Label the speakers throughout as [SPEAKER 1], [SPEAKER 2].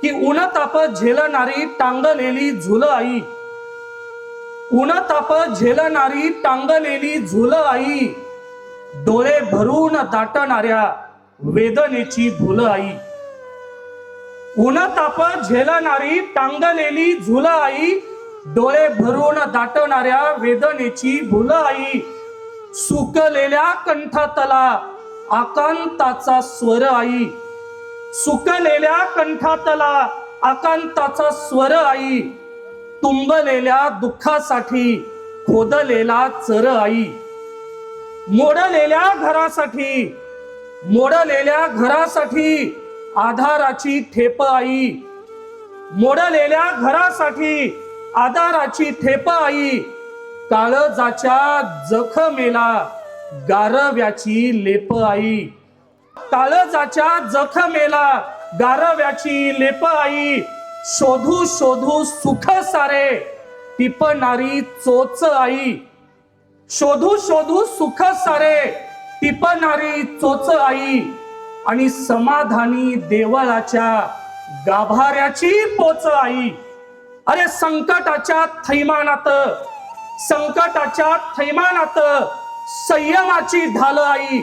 [SPEAKER 1] की उन्हताप झेलणारी टांगलेली झुल आई, उन्हताप झेलणारी टांगलेली झुल आई, डोळे भरून दाटणाऱ्या वेदनेची भूल आई, उन्हताप झेलणारी टांगलेली झुल आई, डोळे भरून दाटणाऱ्या वेदनेची भूल आई, सुकलेल्या कंठातला आकांताचा स्वर आई, सुकलेल्या कंठातला आकांताचा स्वर आई, तुंबलेल्या दुःखासाठी खोदलेला चर आई, मोडलेल्या घरासाठी, मोडलेल्या घरासाठी आधाराची ठेप आई, मोडलेल्या घरासाठी आधाराची ठेप आई, काळजाच्या जखमेला गारव्याची लेप आई, काळजाच्या जखमेला गारव्याची लेप आई, शोधू शोधू सुख सारे टिपणारी चोच आई, शोधू शोधू सुख सारे टिपणारी चोच आई, आणि समाधानी देवळाच्या गाभाऱ्याची पोच आई. अरे संकटाच्या थैमानात, संकटाच्या थैमानात संयमाची ढाल आई,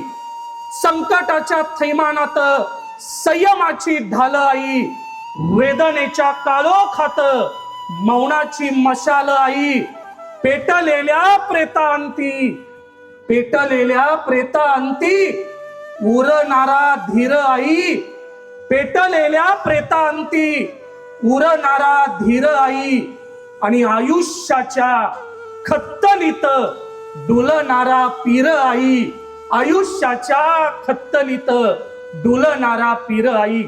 [SPEAKER 1] संकटाच्या थैमानात संयमाची ढाल आई, वेदनेच्या काळोखात मौनाची मशाल आई, पेटलेल्या प्रेतांती, पेटलेल्या प्रेतांती उरणारा धीर आई, पेटलेल्या प्रेतांती उरणारा धीर आई, आणि आयुष्याच्या खत्तलीत डुलणारा पीर आई, आयुष्याच्या खत्तलीत डुलणारा पीर आई.